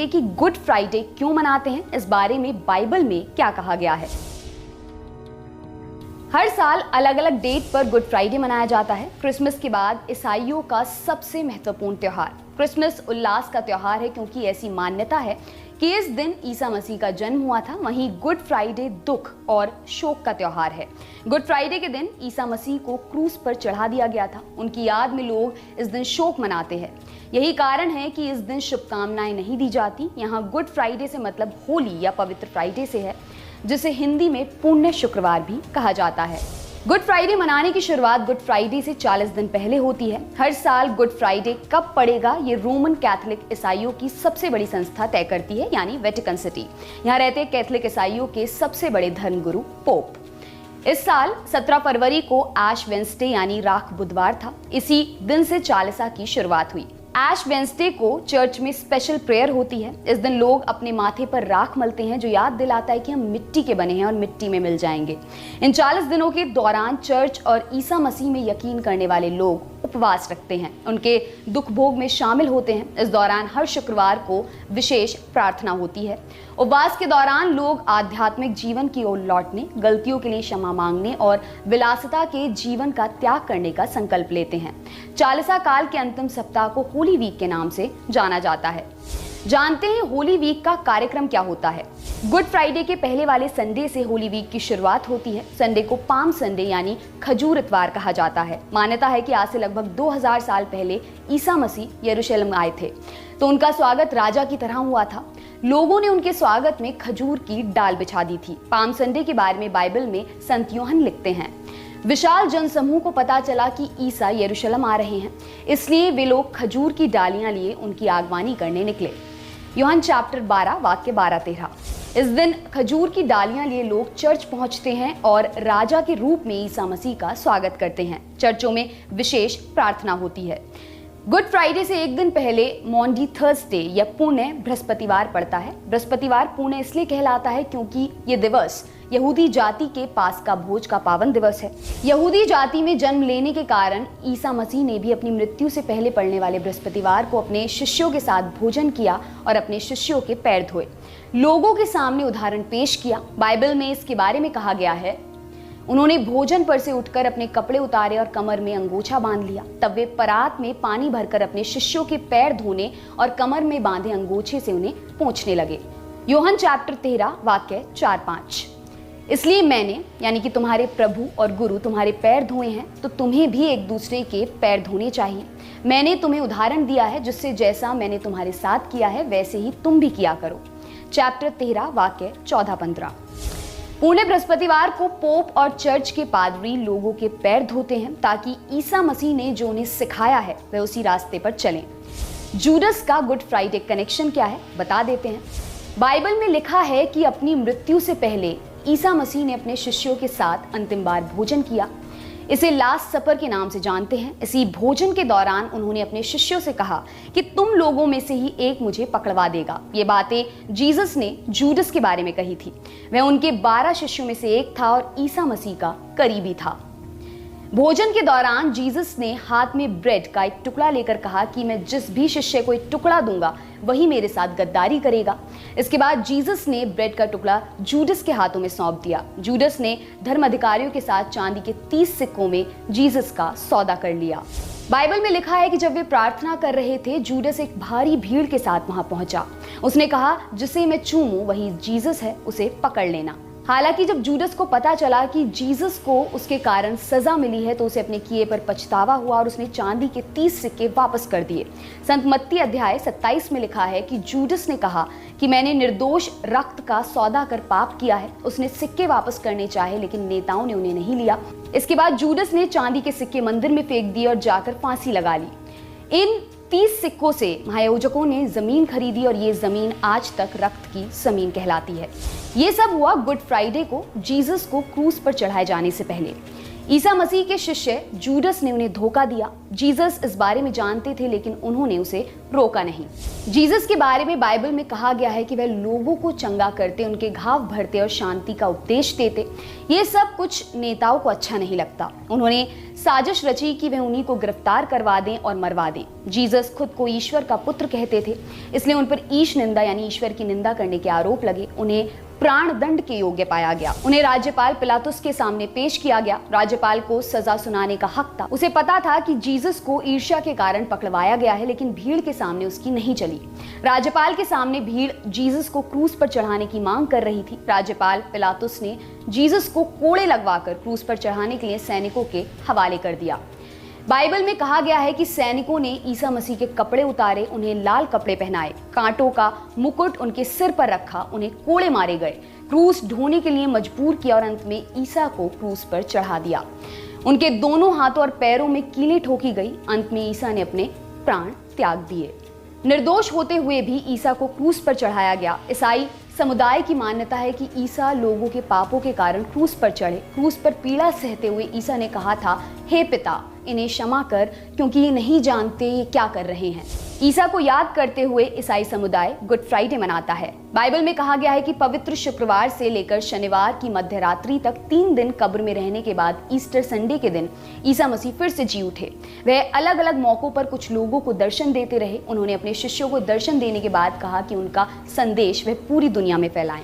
कि good Friday क्यों मनाते हैं, इस बारे में बाइबल में क्या कहा गया है। हर साल अलग अलग डेट पर गुड फ्राइडे मनाया जाता है। क्रिसमस के बाद ईसाइयों का सबसे महत्वपूर्ण त्योहार क्रिसमस उल्लास का त्योहार है, क्योंकि ऐसी मान्यता है कि इस दिन ईसा मसीह का जन्म हुआ था। वहीं गुड फ्राइडे दुख और शोक का त्योहार है। गुड फ्राइडे के दिन ईसा मसीह को क्रूस पर चढ़ा दिया गया था। उनकी याद में लोग इस दिन शोक मनाते हैं। यही कारण है कि इस दिन शुभकामनाएं नहीं दी जाती। यहाँ गुड फ्राइडे से मतलब होली या पवित्र फ्राइडे से है, जिसे हिंदी में पुण्य शुक्रवार भी कहा जाता है। गुड फ्राइडे मनाने की शुरुआत गुड फ्राइडे से 40 दिन पहले होती है। हर साल गुड फ्राइडे कब पड़ेगा, ये रोमन कैथोलिक ईसाइयों की सबसे बड़ी संस्था तय करती है, यानी वेटिकन सिटी। यहाँ रहते कैथोलिक ईसाइयों के सबसे बड़े धर्मगुरु पोप। इस साल 17 फरवरी को ऐश वेंसडे यानी राख बुधवार था। इसी दिन से चालीसा की शुरुआत हुई। ऐश वेंसडे को चर्च में स्पेशल प्रेयर होती है। इस दिन लोग अपने माथे पर राख मलते हैं, जो याद दिलाता है कि हम मिट्टी के बने हैं और मिट्टी में मिल जाएंगे। इन 40 दिनों के दौरान चर्च और ईसा मसीह में यकीन करने वाले लोग उपवास रखते हैं, उनके दुख भोग में शामिल होते हैं। इस दौरान हर शुक्रवार को विशेष प्रार्थना होती है। उपवास के दौरान लोग आध्यात्मिक जीवन की ओर लौटने, गलतियों के लिए क्षमा मांगने और विलासिता के जीवन का त्याग करने का संकल्प लेते हैं। चालीसा काल के अंतिम सप्ताह को होली वीक के नाम से जाना जाता है। जानते हैं होली वीक का कार्यक्रम क्या होता है। गुड फ्राइडे के पहले वाले संडे से होली वीक की शुरुआत होती है। संडे को पाम संडे यानी खजूर इतवार कहा जाता है। मान्यता है कि आज से लगभग 2000 साल पहले ईसा मसीह यरूशलेम आए थे, तो उनका स्वागत राजा की तरह हुआ था। लोगों ने उनके स्वागत में खजूर की डाल बिछा दी थी। पाम संडे के बारे में बाइबल में संत यूहन्ना लिखते हैं, विशाल जनसमूह को पता चला कि ईसा यरूशलेम आ रहे हैं, इसलिए वे लोग खजूर की डालियां लिए उनकी आगवानी करने निकले। यूहन्ना चैप्टर 12 वाक्य 12-13। इस दिन खजूर की डालियां लिए लोग चर्च पहुंचते हैं और राजा के रूप में ईसा मसीह का स्वागत करते हैं। चर्चों में विशेष प्रार्थना होती है। गुड फ्राइडे से एक दिन पहले मॉन्डी थर्सडे या पुण्य बृहस्पतिवार पड़ता है। बृहस्पतिवार पुण्य इसलिए कहलाता है क्योंकि ये दिवस यहूदी जाति के पास का भोज का पावन दिवस है। यहूदी जाति में जन्म लेने के कारण ईसा मसीह ने भी अपनी मृत्यु से पहले पड़ने वाले बृहस्पतिवार को अपने शिष्यों के साथ भोजन किया और अपने शिष्यों के पैर धोए, लोगों के सामने उदाहरण पेश किया। बाइबल में इसके बारे में कहा गया है, उन्होंने भोजन पर से उठकर अपने कपड़े उतारे और कमर में अंगोछा बांध लिया। तब वे परात में पानी भरकर अपने शिष्यों के पैर धोने और कमर में बांधे अंगोछे से उन्हें पोंछने लगे। यूहन्ना चैप्टर 13 वाक्य 4-5। इसलिए मैंने यानी कि तुम्हारे प्रभु और गुरु तुम्हारे पैर धोए हैं, तो तुम्हें भी एक दूसरे के पैर धोने चाहिए। मैंने तुम्हें उदाहरण दिया है, जिससे जैसा मैंने तुम्हारे साथ किया है वैसे ही तुम भी किया करो। चैप्टर 13 वाक्य 14-15। पुण्य बृहस्पतिवार को पोप और चर्च के पादरी लोगों के पैर धोते हैं, ताकि ईसा मसीह ने जो उन्हें सिखाया है वह उसी रास्ते पर चलें। जूडस का गुड फ्राइडे कनेक्शन क्या है, बता देते हैं। बाइबल में लिखा है कि अपनी मृत्यु से पहले ईसा मसीह ने अपने शिष्यों के साथ अंतिम बार भोजन किया। इसे लास्ट सपर के नाम से जानते हैं। इसी भोजन के दौरान उन्होंने अपने शिष्यों से कहा कि तुम लोगों में से ही एक मुझे पकड़वा देगा। ये बातें जीसस ने जूडस के बारे में कही थी। वह उनके 12 शिष्यों में से एक था और ईसा मसीह का करीबी था। भोजन के दौरान जीसस ने हाथ में ब्रेड का एक टुकड़ा लेकर कहा कि मैं जिस भी शिष्य को एक टुकड़ा दूंगा वही मेरे साथ गद्दारी करेगा। इसके बाद जीसस ने ब्रेड का टुकड़ा जूडस के हाथों में सौंप दिया। जूडस ने धर्म अधिकारियों के साथ चांदी के 30 सिक्कों में जीसस का सौदा कर लिया। बाइबल में लिखा है कि जब वे प्रार्थना कर रहे थे, जूडस एक भारी भीड़ के साथ वहां पहुंचा। उसने कहा, जिसे मैं चूमूं वही जीसस है, उसे पकड़ लेना। हालांकि जब जूडस को पता चला कि जीसस को उसके कारण सजा मिली है, तो उसे अपने किए पर पछतावा हुआ और उसने चांदी के 30 सिक्के वापस कर दिए। संत मत्ती अध्याय 27 में लिखा है कि जूडस ने कहा कि मैंने निर्दोष रक्त का सौदा कर पाप किया है। उसने सिक्के वापस करने चाहे, लेकिन नेताओं ने उन्हें नहीं लिया। इसके बाद जूडस ने चांदी के सिक्के मंदिर में फेंक दिए और जाकर फांसी लगा ली। इन 30 सिक्कों से महायाजकों ने जमीन खरीदी और ये जमीन आज तक रक्त की जमीन कहलाती है। ये सब हुआ गुड फ्राइडे को, जीसस को क्रूस पर चढ़ाए जाने से पहले। ईसा मसीह के शिष्य जूडस ने उन्हें धोखा दिया। जीसस इस बारे में जानते थे, लेकिन उन्होंने उसे रोका नहीं। जीसस के बारे में बाइबल में कहा गया है कि वह लोगों को चंगा करते, उनके घाव भरते और शांति का उपदेश देते। ये सब कुछ नेताओं को अच्छा नहीं लगता। उन्होंने साजिश रची कि वह उन्हीं को गिरफ्तार करवा दें और मरवा दें। जीसस खुद को ईश्वर का पुत्र कहते थे, इसलिए उन पर ईश निंदा यानी ईश्वर की निंदा करने के आरोप लगे। उन्हें प्राण दंड के योग्य पाया गया। उन्हें राज्यपाल पिलातुस के सामने पेश किया गया। राज्यपाल को सजा सुनाने का हक था। उसे पता था कि जीसस को ईर्ष्या के कारण पकड़वाया गया है, लेकिन भीड़ के सामने उसकी नहीं चली। राज्यपाल के सामने भीड़ जीसस को क्रूस पर चढ़ाने की मांग कर रही थी। राज्यपाल पिलातुस ने जीसस को कोड़े लगवाकर क्रूस पर चढ़ाने के लिए सैनिकों के हवाले कर दिया। बाइबल में कहा गया है कि सैनिकों ने ईसा मसीह के कपड़े उतारे, उन्हें लाल कपड़े पहनाए, कांटों का मुकुट उनके सिर पर रखा, उन्हें कोड़े मारे गए, क्रूस ढोने के लिए मजबूर किया और अंत में ईसा को क्रूस पर चढ़ा दिया। उनके दोनों हाथों और पैरों में कीलें ठोकी गई। अंत में ईसा ने अपने प्राण त्याग दिए। निर्दोष होते हुए भी ईसा को क्रूस पर चढ़ाया गया। ईसाई समुदाय की मान्यता है कि ईसा लोगों के पापों के कारण क्रूस पर चढ़े। क्रूस पर पीड़ा सहते हुए ईसा ने कहा था, हे पिता, इन्हें क्षमा कर, क्योंकि ये नहीं जानते ये क्या कर रहे हैं। ईसा को याद करते हुए ईसाई समुदाय गुड फ्राइडे मनाता है। बाइबल में कहा गया है कि पवित्र शुक्रवार से लेकर शनिवार की मध्य रात्रि तक 3 दिन कब्र में रहने के बाद ईस्टर संडे के दिन ईसा मसीह फिर से जी उठे। वह अलग अलग मौकों पर कुछ लोगों को दर्शन देते रहे। उन्होंने अपने शिष्यों को दर्शन देने के बाद कहा कि उनका संदेश वह पूरी दुनिया में फैलाएं।